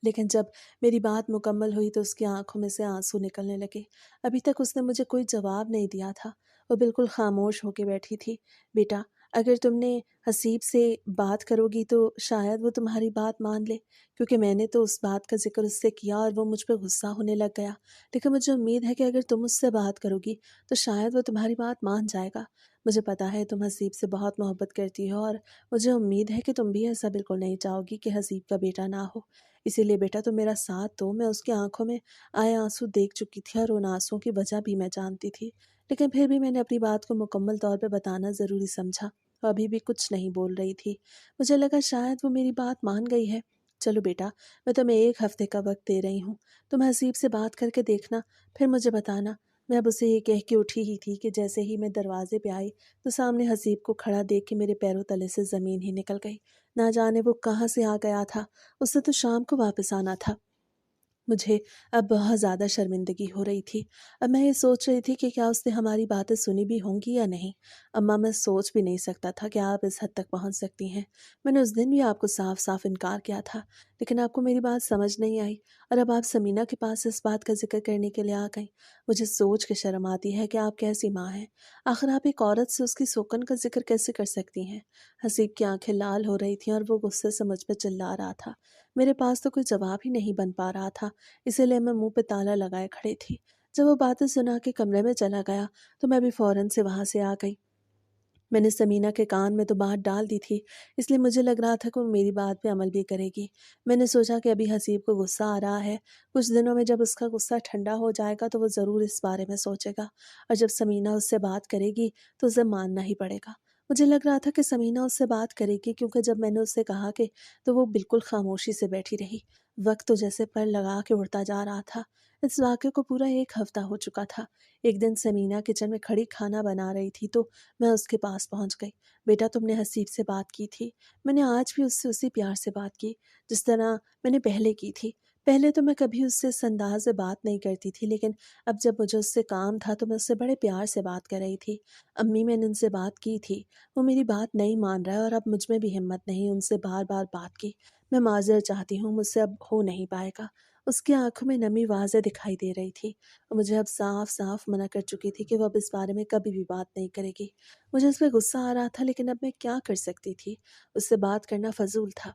लेकिन जब मेरी बात मुकम्मल हुई तो उसकी आंखों में से आंसू निकलने लगे। अभी तक उसने मुझे कोई जवाब नहीं दिया था। वो बिल्कुल खामोश होकर बैठी थी। बेटा, अगर तुमने हसीब से बात करोगी तो शायद वो तुम्हारी बात मान ले, क्योंकि मैंने तो उस बात का जिक्र उससे किया और वो मुझ पर गुस्सा होने लग गया। लेकिन मुझे उम्मीद है कि अगर तुम उससे बात करोगी तो शायद वो तुम्हारी बात मान जाएगा। मुझे पता है तुम हसीब से बहुत मोहब्बत करती हो और मुझे उम्मीद है कि तुम भी ऐसा बिल्कुल नहीं चाहोगी कि हसीब का बेटा ना हो। इसीलिए बेटा, तुम मेरा साथ दो। मैं उसकी आंखों में आए आंसू देख चुकी थी और उन आंसुओं की वजह भी मैं जानती थी, लेकिन फिर भी मैंने अपनी बात को मुकम्मल तौर पे बताना ज़रूरी समझा। वो अभी भी कुछ नहीं बोल रही थी। मुझे लगा शायद वो मेरी बात मान गई है। चलो बेटा, मैं तुम्हें 1 हफ्ते का वक्त दे रही हूँ। तुम हसीब से बात करके देखना, फिर मुझे बताना। मैं अब उसे ये कह के उठी ही थी कि जैसे ही मैं दरवाजे पे आई तो सामने हसीब को खड़ा देख के मेरे पैरों तले से ज़मीन ही निकल गई। ना जाने वो कहाँ से आ गया था। उससे तो शाम को वापस आना था। मुझे अब बहुत ज़्यादा शर्मिंदगी हो रही थी। अब मैं ये सोच रही थी कि क्या उसने हमारी बातें सुनी भी होंगी या नहीं। अम्मा, मैं सोच भी नहीं सकता था कि आप इस हद तक पहुंच सकती हैं। मैंने उस दिन भी आपको साफ साफ इनकार किया था, लेकिन आपको मेरी बात समझ नहीं आई और अब आप समीना के पास इस बात का जिक्र करने के लिए आ गई। मुझे सोच के शर्म आती है कि आप कैसी माँ हैं। आखिर आप एक औरत से उसकी सोकन का जिक्र कैसे कर सकती हैं। हसीब की आंखें लाल हो रही थीं और वो गुस्से से मुझ पर चिल्ला रहा था। मेरे पास तो कोई जवाब ही नहीं बन पा रहा था, इसीलिए मैं मुंह पे ताला लगाए खड़ी थी। जब वो बातें सुना के कमरे में चला गया तो मैं भी फौरन से वहां से आ गई। मैंने समीना के कान में तो बात डाल दी थी, इसलिए मुझे लग रहा था कि वो मेरी बात पे अमल भी करेगी। मैंने सोचा कि अभी हसीब को गुस्सा आ रहा है, कुछ दिनों में जब उसका गुस्सा ठंडा हो जाएगा तो वो ज़रूर इस बारे में सोचेगा, और जब समीना उससे बात करेगी तो उसे मानना ही पड़ेगा। मुझे लग रहा था कि समीना उससे बात करेगी, क्योंकि जब मैंने उससे कहा कि तो वो बिल्कुल खामोशी से बैठी रही। वक्त तो जैसे पर लगा के उड़ता जा रहा था। इस वाक़े को पूरा 1 हफ्ता हो चुका था। एक दिन समीना किचन में खड़ी खाना बना रही थी तो मैं उसके पास पहुंच गई। बेटा, तुमने हसीब से बात की थी। मैंने आज भी उससे उसी प्यार से बात की जिस तरह मैंने पहले की थी। पहले तो मैं कभी उससे इस अंदाज से बात नहीं करती थी, लेकिन अब जब मुझे उससे काम था तो मैं उससे बड़े प्यार से बात कर रही थी। अम्मी, मैंने उनसे बात की थी, वो मेरी बात नहीं मान रहा है और अब मुझ में भी हिम्मत नहीं उनसे बार बार बात की। मैं माजरत चाहती हूँ, मुझसे अब हो नहीं पाएगा। उसकी आंखों में नमी वाज़ेह दिखाई दे रही थी। मुझे अब साफ-साफ मना कर चुकी थी कि वो अब इस बारे में कभी भी बात नहीं करेगी। मुझे उस पे गुस्सा आ रहा था, लेकिन अब मैं क्या कर सकती थी? उससे बात करना फ़ज़ूल था।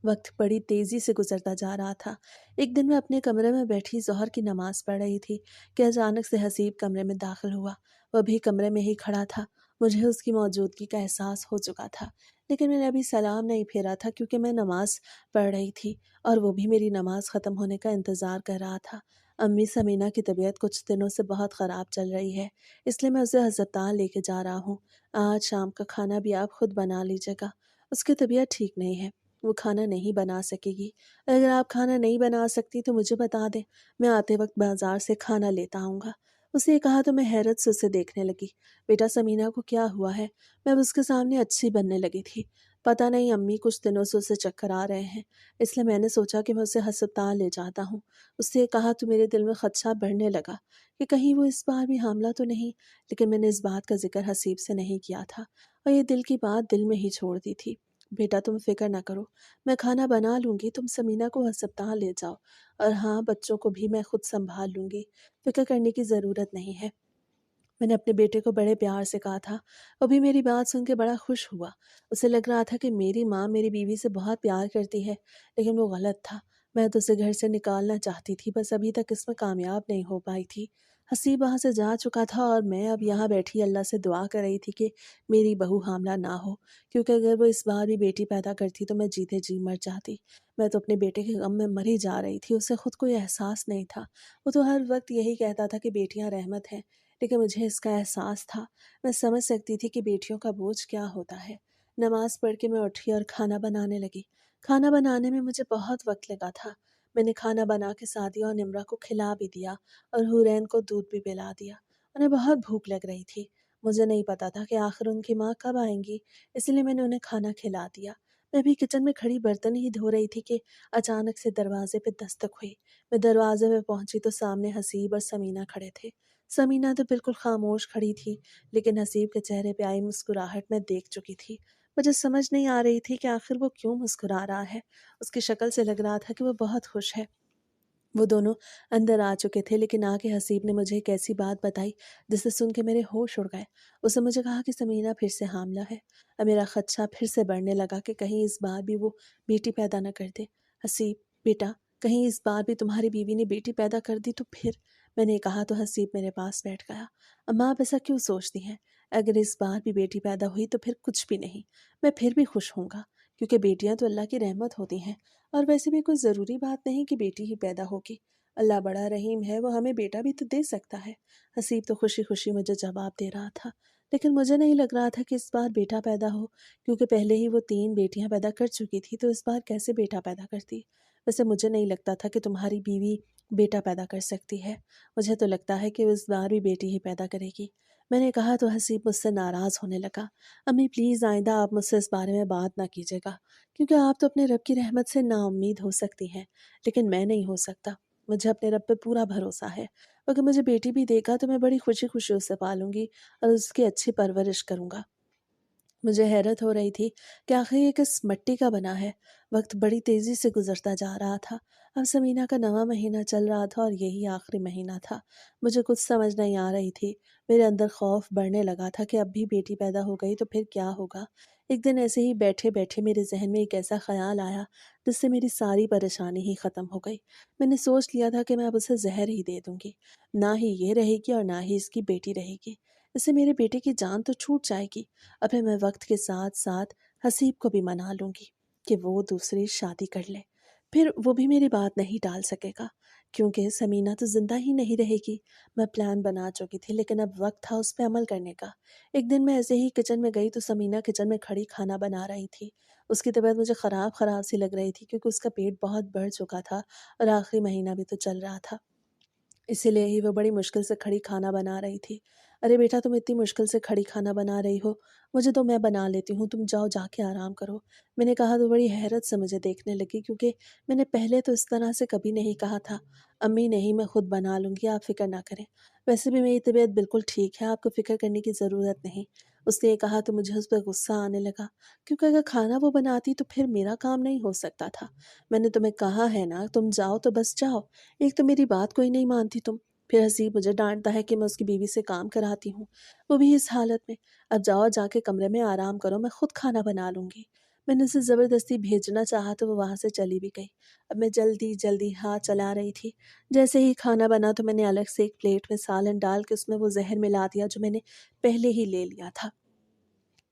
वक्त बड़ी तेज़ी से गुजरता जा रहा था। एक दिन मैं अपने कमरे में बैठी ज़ोहर की नमाज़ पढ़ रही थी कि अचानक से हसीब कमरे में दाखिल हुआ। वह भी कमरे में ही खड़ा था। मुझे उसकी मौजूदगी का एहसास हो चुका था, लेकिन मैंने अभी सलाम नहीं फेरा था, क्योंकि मैं नमाज़ पढ़ रही थी और वो भी मेरी नमाज़ ख़त्म होने का इंतज़ार कर रहा था। अम्मी, समीना की तबीयत कुछ दिनों से बहुत ख़राब चल रही है, इसलिए मैं उसे हस्पताल लेके जा रहा हूँ। आज शाम का खाना भी आप खुद बना लीजिएगा। उसकी तबीयत ठीक नहीं है। وہ کھانا نہیں بنا سکے گی۔ اگر آپ کھانا نہیں بنا سکتی تو مجھے بتا دیں، میں آتے وقت بازار سے کھانا لیتا آؤں گا۔ اس نے کہا تو میں حیرت سے اسے دیکھنے لگی۔ بیٹا سمینہ کو کیا ہوا ہے؟ میں اب اس کے سامنے اچھی بننے لگی تھی۔ پتہ نہیں امی کچھ دنوں سے اسے چکر آ رہے ہیں، اس لیے میں نے سوچا کہ میں اسے ہسپتال لے جاتا ہوں۔ اس نے کہا تو میرے دل میں خدشہ بڑھنے لگا کہ کہیں وہ اس بار بھی حاملہ تو نہیں، لیکن میں نے اس بات کا ذکر حسیب سے نہیں کیا تھا اور یہ دل کی بات دل میں ہی چھوڑ دی تھی۔ بیٹا تم فکر نہ کرو، میں کھانا بنا لوں گی، تم سمینہ کو ہسپتال لے جاؤ، اور ہاں بچوں کو بھی میں خود سنبھال لوں گی، فکر کرنے کی ضرورت نہیں ہے۔ میں نے اپنے بیٹے کو بڑے پیار سے کہا تھا، وہ بھی میری بات سن کے بڑا خوش ہوا۔ اسے لگ رہا تھا کہ میری ماں میری بیوی سے بہت پیار کرتی ہے، لیکن وہ غلط تھا۔ میں تو اسے گھر سے نکالنا چاہتی تھی، بس ابھی تک اس میں کامیاب نہیں ہو پائی تھی۔ حسیب وہاں سے جا چکا تھا اور میں اب یہاں بیٹھی اللہ سے دعا کر رہی تھی کہ میری بہو حاملہ نہ ہو، کیونکہ اگر وہ اس بار بھی بیٹی پیدا کرتی تو میں جیتے جی مر جاتی۔ میں تو اپنے بیٹے کے غم میں مری جا رہی تھی، اسے خود کوئی احساس نہیں تھا۔ وہ تو ہر وقت یہی کہتا تھا کہ بیٹیاں رحمت ہیں، لیکن مجھے اس کا احساس تھا۔ میں سمجھ سکتی تھی کہ بیٹیوں کا بوجھ کیا ہوتا ہے۔ نماز پڑھ کے میں اٹھی اور کھانا بنانے لگی۔ کھانا بنانے میں مجھے بہت وقت لگا تھا۔ میں نے کھانا بنا کے سعدیہ اور نمرہ کو کھلا بھی دیا اور حورین کو دودھ بھی پلا دیا۔ انہیں بہت بھوک لگ رہی تھی۔ مجھے نہیں پتا تھا کہ آخر ان کی ماں کب آئیں گی، اس لیے میں نے انہیں کھانا کھلا دیا۔ میں بھی کچن میں کھڑی برتن ہی دھو رہی تھی کہ اچانک سے دروازے پہ دستک ہوئی۔ میں دروازے پہ پہنچی تو سامنے حسیب اور سمینہ کھڑے تھے۔ سمینہ تو بالکل خاموش کھڑی تھی، لیکن حسیب کے چہرے پہ آئی مسکراہٹ میں دیکھ چکی تھی۔ مجھے سمجھ نہیں آ رہی تھی کہ آخر وہ کیوں مسکرا رہا ہے۔ اس کی شکل سے لگ رہا تھا کہ وہ بہت خوش ہے۔ وہ دونوں اندر آ چکے تھے، لیکن آ کے حسیب نے مجھے ایک ایسی بات بتائی جسے سن کے میرے ہوش اڑ گئے۔ اس نے مجھے کہا کہ سمینہ پھر سے حاملہ ہے۔ اب میرا خدشہ پھر سے بڑھنے لگا کہ کہیں اس بار بھی وہ بیٹی پیدا نہ کر دے۔ حسیب بیٹا، کہیں اس بار بھی تمہاری بیوی نے بیٹی پیدا کر دی تو پھر؟ میں نے کہا تو حسیب میرے پاس بیٹھ گیا۔ اماں آپ ایسا کیوں سوچتی ہیں؟ اگر اس بار بھی بیٹی پیدا ہوئی تو پھر کچھ بھی نہیں، میں پھر بھی خوش ہوں گا، کیونکہ بیٹیاں تو اللہ کی رحمت ہوتی ہیں، اور ویسے بھی کوئی ضروری بات نہیں کہ بیٹی ہی پیدا ہوگی۔ اللہ بڑا رحیم ہے، وہ ہمیں بیٹا بھی تو دے سکتا ہے۔ حسیب تو خوشی خوشی مجھے جواب دے رہا تھا، لیکن مجھے نہیں لگ رہا تھا کہ اس بار بیٹا پیدا ہو، کیونکہ پہلے ہی وہ 3 بیٹیاں پیدا کر چکی تھی، تو اس بار کیسے بیٹا پیدا کرتی؟ ویسے مجھے نہیں لگتا تھا کہ تمہاری بیوی بیٹا پیدا کر سکتی ہے۔ مجھے تو لگتا ہے کہ وہ اس بار بھی بیٹی ہی پیدا کرے گی۔ میں نے کہا تو حسیب مجھ سے ناراض ہونے لگا۔ امی پلیز آئندہ آپ مجھ سے اس بارے میں بات نہ کیجیے گا، کیونکہ آپ تو اپنے رب کی رحمت سے نا امید ہو سکتی ہیں، لیکن میں نہیں ہو سکتا۔ مجھے اپنے رب پہ پورا بھروسہ ہے۔ اگر مجھے بیٹی بھی دے گا تو میں بڑی خوشی خوشی اسے پالوں گی اور اس کی اچھی پرورش کروں گا۔ مجھے حیرت ہو رہی تھی کہ آخر یہ کس مٹی کا بنا ہے۔ وقت بڑی تیزی سے گزرتا جا رہا تھا۔ اب سمینہ کا 9واں مہینہ چل رہا تھا اور یہی آخری مہینہ تھا۔ مجھے کچھ سمجھ نہیں آ رہی تھی۔ میرے اندر خوف بڑھنے لگا تھا کہ اب بھی بیٹی پیدا ہو گئی تو پھر کیا ہوگا۔ ایک دن ایسے ہی بیٹھے بیٹھے میرے ذہن میں ایک ایسا خیال آیا جس سے میری ساری پریشانی ہی ختم ہو گئی۔ میں نے سوچ لیا تھا کہ میں اب اسے زہر ہی دے دوں گی۔ نہ ہی یہ رہے گی اور نہ ہی اس کی بیٹی رہے گی۔ اس سے میرے بیٹے کی جان تو چھوٹ جائے گی، اور پھر میں وقت کے ساتھ ساتھ حسیب کو بھی منا لوں گی کہ وہ دوسری شادی کر لے۔ پھر وہ بھی میری بات نہیں ٹال سکے گا، کیونکہ سمینہ تو زندہ ہی نہیں رہے گی۔ میں پلان بنا چکی تھی، لیکن اب وقت تھا اس پہ عمل کرنے کا۔ ایک دن میں ایسے ہی کچن میں گئی تو سمینہ کچن میں کھڑی کھانا بنا رہی تھی۔ اس کی طبیعت مجھے خراب خراب سی لگ رہی تھی، کیونکہ اس کا پیٹ بہت بڑھ چکا تھا اور آخری مہینہ بھی تو چل رہا تھا، اسی لیے ہی وہ بڑی مشکل سے کھڑی کھانا بنا رہی تھی۔ ارے بیٹا، تم اتنی مشکل سے کھڑی کھانا بنا رہی ہو، مجھے تو میں بنا لیتی ہوں، تم جاؤ جا کے آرام کرو۔ میں نے کہا تو بڑی حیرت سے مجھے دیکھنے لگی، کیونکہ میں نے پہلے تو اس طرح سے کبھی نہیں کہا تھا۔ امی نہیں، میں خود بنا لوں گی، آپ فکر نہ کریں۔ ویسے بھی میری طبیعت بالکل ٹھیک ہے، آپ کو فکر کرنے کی ضرورت نہیں۔ اس نے یہ کہا تو مجھے اس پہ غصہ آنے لگا، کیونکہ اگر کھانا وہ بناتی تو پھر میرا کام نہیں ہو سکتا تھا۔ میں نے تمہیں کہا ہے نا، تم جاؤ تو بس جاؤ، ایک تو میری بات کوئی نہیں مانتی تم، پھر حسیب مجھے ڈانٹتا ہے کہ میں اس کی بیوی سے کام کراتی ہوں، وہ بھی اس حالت میں۔ اب جاؤ، جا کے کمرے میں آرام کرو، میں خود کھانا بنا لوں گی۔ میں نے اسے زبردستی بھیجنا چاہا تو وہ وہاں سے چلی بھی گئی۔ اب میں جلدی جلدی ہاتھ چلا رہی تھی۔ جیسے ہی کھانا بنا تو میں نے الگ سے ایک پلیٹ میں سالن ڈال کے اس میں وہ زہر ملا دیا جو میں نے پہلے ہی لے لیا تھا۔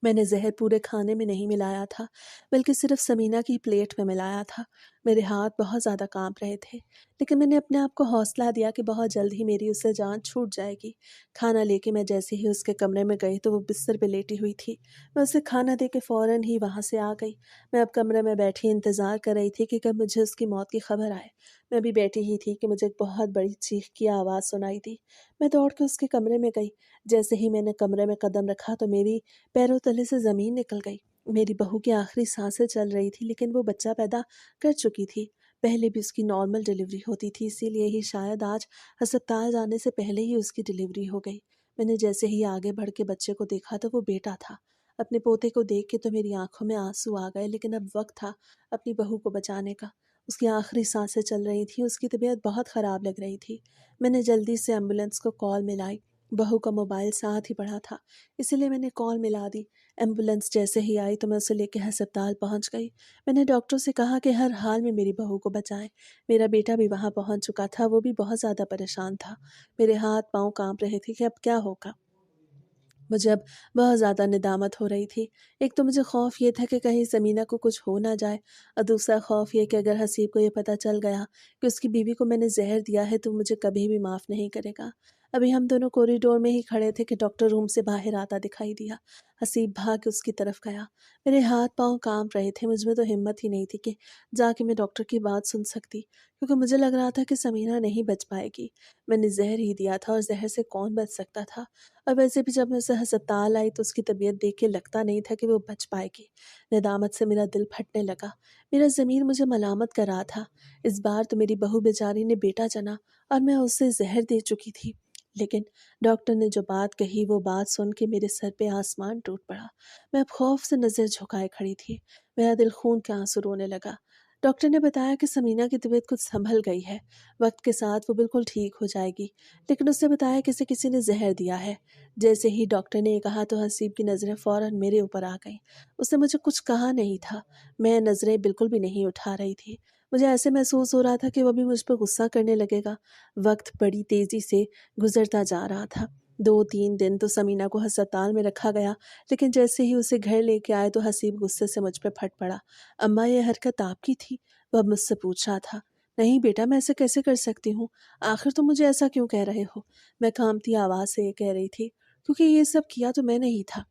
میں نے زہر پورے کھانے میں نہیں ملایا تھا، بلکہ صرف سمینہ کی پلیٹ میں ملایا تھا۔ میرے ہاتھ بہت زیادہ کانپ رہے تھے، لیکن میں نے اپنے آپ کو حوصلہ دیا کہ بہت جلد ہی میری اس سے جان چھوٹ جائے گی۔ کھانا لے کے میں جیسے ہی اس کے کمرے میں گئی تو وہ بستر پہ لیٹی ہوئی تھی۔ میں اسے کھانا دے کے فوراً ہی وہاں سے آ گئی۔ میں اب کمرے میں بیٹھی انتظار کر رہی تھی کہ کب مجھے اس کی موت کی خبر آئے۔ میں بھی بیٹھی ہی تھی کہ مجھے ایک بہت بڑی چیخ کی آواز سنائی دی۔ میں دوڑ کے اس کے کمرے میں گئی۔ جیسے ہی میں نے کمرے میں قدم رکھا تو میری پیروں تلے سے زمین نکل گئی۔ میری بہو کی آخری سانسیں چل رہی تھی، لیکن وہ بچہ پیدا کر چکی تھی۔ پہلے بھی اس کی نارمل ڈیلیوری ہوتی تھی، اسی لیے ہی شاید آج ہسپتال جانے سے پہلے ہی اس کی ڈیلیوری ہو گئی۔ میں نے جیسے ہی آگے بڑھ کے بچے کو دیکھا تو وہ بیٹا تھا۔ اپنے پوتے کو دیکھ کے تو میری آنکھوں میں آنسو آ گئے، لیکن اب وقت تھا اپنی بہو کو بچانے کا۔ اس کی آخری سانسیں چل رہی تھیں، اس کی طبیعت بہت خراب لگ رہی تھی۔ میں نے جلدی سے ایمبولینس کو کال ملائی۔ بہو کا موبائل ساتھ ہی پڑا تھا، اسی لیے میں نے کال ملا دی۔ ایمبولینس جیسے ہی آئی تو میں اسے لے کے ہسپتال پہنچ گئی۔ میں نے ڈاکٹر سے کہا کہ ہر حال میں میری بہو کو بچائیں۔ میرا بیٹا بھی وہاں پہنچ چکا تھا، وہ بھی بہت زیادہ پریشان تھا۔ میرے ہاتھ پاؤں کانپ رہے تھے کہ اب کیا ہوگا۔ مجھے اب بہت زیادہ ندامت ہو رہی تھی۔ ایک تو مجھے خوف یہ تھا کہ کہیں زمینہ کو کچھ ہو نہ جائے، اور دوسرا خوف یہ کہ اگر حسیب کو یہ پتہ چل گیا کہ اس کی بیوی کو میں نے زہر دیا ہے تو مجھے کبھی بھی معاف نہیں کرے گا۔ ابھی ہم دونوں کوریڈور میں ہی کھڑے تھے کہ ڈاکٹر روم سے باہر آتا دکھائی دیا۔ حسیب بھاگ کے اس کی طرف گیا۔ میرے ہاتھ پاؤں کانپ رہے تھے، مجھ میں تو ہمت ہی نہیں تھی کہ جا کے میں ڈاکٹر کی بات سن سکتی، کیونکہ مجھے لگ رہا تھا کہ سمینہ نہیں بچ پائے گی۔ میں نے زہر ہی دیا تھا اور زہر سے کون بچ سکتا تھا؟ اور ویسے بھی جب میں اسے ہسپتال آئی تو اس کی طبیعت دیکھ کے لگتا نہیں تھا کہ وہ بچ پائے گی۔ ندامت سے میرا دل پھٹنے لگا۔ میرا ضمیر مجھے ملامت کر رہا تھا۔ اس بار تو میری بہو بیچاری نے بیٹا جنا اور میں اسے زہر دے چکی تھی۔ لیکن ڈاکٹر نے جو بات کہی وہ بات سن کے میرے سر پہ آسمان ٹوٹ پڑا۔ میں اب خوف سے نظر جھکائے کھڑی تھی۔ میرا دل خون کے آنسو رونے لگا۔ ڈاکٹر نے بتایا کہ سمینہ کی طبیعت کچھ سنبھل گئی ہے، وقت کے ساتھ وہ بالکل ٹھیک ہو جائے گی، لیکن اس نے بتایا کہ اسے کسی نے زہر دیا ہے۔ جیسے ہی ڈاکٹر نے یہ کہا تو حسیب کی نظریں فوراً میرے اوپر آ گئیں۔ اس نے مجھے کچھ کہا نہیں تھا، میں نظریں بالکل بھی نہیں اٹھا رہی تھی۔ مجھے ایسے محسوس ہو رہا تھا کہ وہ بھی مجھ پہ غصہ کرنے لگے گا۔ وقت بڑی تیزی سے گزرتا جا رہا تھا۔ 2-3 دن تو سمینہ کو ہسپتال میں رکھا گیا، لیکن جیسے ہی اسے گھر لے کے آئے تو حسیب غصے سے مجھ پہ پھٹ پڑا۔ اماں یہ حرکت آپ کی تھی؟ وہ اب مجھ سے پوچھ رہا تھا۔ نہیں بیٹا، میں ایسے کیسے کر سکتی ہوں؟ آخر تم مجھے ایسا کیوں کہہ رہے ہو؟ میں کانپتی آواز سے یہ کہہ رہی تھی، کیونکہ یہ سب کیا تو میں نہیں تھا۔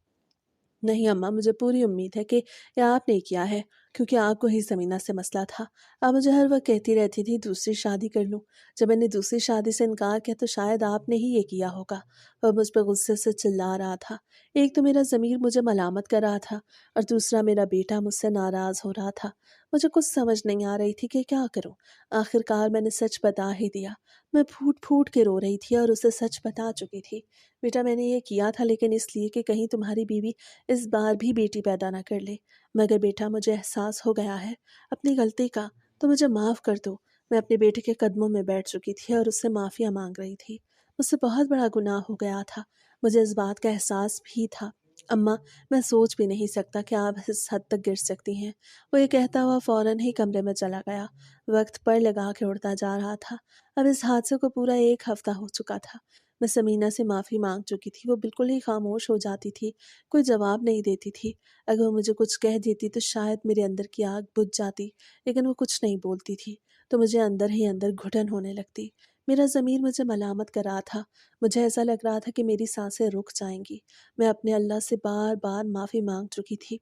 نہیں اماں، مجھے پوری امید ہے کہ یہ آپ نے کیا ہے، کیونکہ آپ کو ہی سمینہ سے مسئلہ تھا۔ آپ مجھے ہر وقت کہتی رہتی تھی دوسری شادی کر لوں۔ جب میں نے دوسری شادی سے انکار کیا تو شاید آپ نے ہی یہ کیا ہوگا۔ وہ مجھ پہ غصے سے چلا رہا تھا۔ ایک تو میرا ضمیر مجھے ملامت کر رہا تھا، اور دوسرا میرا بیٹا مجھ سے ناراض ہو رہا تھا۔ مجھے کچھ سمجھ نہیں آ رہی تھی کہ کیا کروں۔ آخر کار میں نے سچ بتا ہی دیا۔ میں پھوٹ پھوٹ کے رو رہی تھی اور اسے سچ بتا چکی تھی۔ بیٹا میں نے یہ کیا تھا لیکن اس لیے کہ کہیں تمہاری بیوی اس بار بھی بیٹی پیدا نہ کر لے، مگر بیٹا مجھے احساس ہو گیا ہے اپنی غلطی کا، تو مجھے معاف کر دو۔ میں اپنے بیٹے کے قدموں میں بیٹھ چکی تھی اور اس سے معافیا مانگ رہی تھی۔ مجھ سے بہت بڑا گناہ ہو گیا تھا، مجھے اس بات کا احساس بھی تھا۔ اماں، میں سوچ بھی نہیں سکتا کہ آپ اس حد تک گر سکتی ہیں۔ وہ یہ کہتا ہوا فوراً ہی کمرے میں چلا گیا۔ وقت پر لگا کے اڑتا جا رہا تھا۔ اب اس حادثے کو پورا 1 ہفتہ ہو چکا تھا۔ میں سمینہ سے معافی مانگ چکی تھی، وہ بالکل ہی خاموش ہو جاتی تھی، کوئی جواب نہیں دیتی تھی۔ اگر وہ مجھے کچھ کہہ دیتی تو شاید میرے اندر کی آگ بجھ جاتی، لیکن وہ کچھ نہیں بولتی تھی، تو مجھے اندر ہی اندر گھٹن ہونے لگتی۔ میرا ضمیر مجھے ملامت کر رہا تھا۔ مجھے ایسا لگ رہا تھا کہ میری سانسیں رک جائیں گی۔ میں اپنے اللہ سے بار بار معافی مانگ چکی تھی۔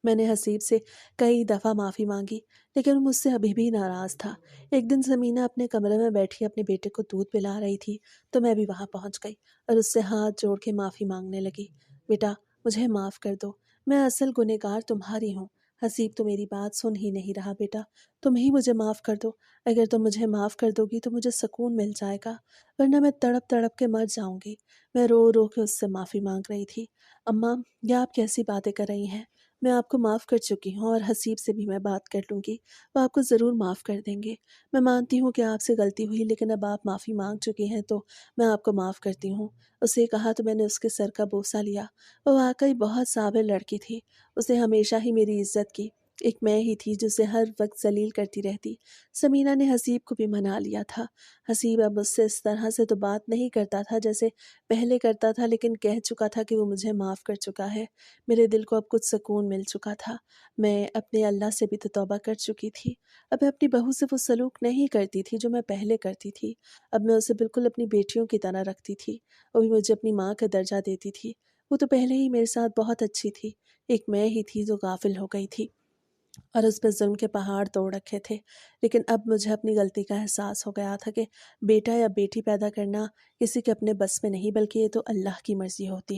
میں نے حسیب سے کئی دفعہ معافی مانگی، لیکن وہ مجھ سے ابھی بھی ناراض تھا۔ ایک دن زمینہ اپنے کمرے میں بیٹھی اپنے بیٹے کو دودھ پلا رہی تھی تو میں بھی وہاں پہنچ گئی اور اس سے ہاتھ جوڑ کے معافی مانگنے لگی۔ بیٹا، مجھے معاف کر دو، میں اصل گنہگار تمہاری ہوں۔ حسیب تو میری بات سن ہی نہیں رہا۔ بیٹا، تم ہی مجھے معاف کر دو۔ اگر تم مجھے معاف کر دو گی تو مجھے سکون مل جائے گا، ورنہ میں تڑپ تڑپ کے مر جاؤں گی۔ میں رو رو کے اس سے معافی مانگ رہی تھی۔ اماں، یہ آپ کیسی باتیں کر رہی ہیں؟ میں آپ کو معاف کر چکی ہوں اور حسیب سے بھی میں بات کر لوں گی، وہ آپ کو ضرور معاف کر دیں گے۔ میں مانتی ہوں کہ آپ سے غلطی ہوئی، لیکن اب آپ معافی مانگ چکی ہیں تو میں آپ کو معاف کرتی ہوں۔ اسے کہا تو میں نے اس کے سر کا بوسہ لیا۔ وہ واقعی بہت صابر لڑکی تھی، اسے ہمیشہ ہی میری عزت کی ایک میں ہی تھی جسے ہر وقت ذلیل کرتی رہتی۔ سمینہ نے حسیب کو بھی منا لیا تھا۔ حسیب اب مجھ سے اس طرح سے تو بات نہیں کرتا تھا جیسے پہلے کرتا تھا، لیکن کہہ چکا تھا کہ وہ مجھے معاف کر چکا ہے۔ میرے دل کو اب کچھ سکون مل چکا تھا۔ میں اپنے اللہ سے بھی تو توبہ کر چکی تھی۔ اب میں اپنی بہو سے وہ سلوک نہیں کرتی تھی جو میں پہلے کرتی تھی۔ اب میں اسے بالکل اپنی بیٹیوں کی طرح رکھتی تھی۔ وہ بھی مجھے اپنی ماں کا درجہ دیتی تھی۔ وہ تو پہلے ہی میرے ساتھ بہت اچھی تھی۔ ایک میں ہی تھی جو غافل ہو گئی تھی اور اس پہ ظلم کے پہاڑ توڑ رکھے تھے۔ لیکن اب مجھے اپنی غلطی کا احساس ہو گیا تھا کہ بیٹا یا بیٹی پیدا کرنا کسی کے اپنے بس میں نہیں، بلکہ یہ تو اللہ کی مرضی ہوتی ہے۔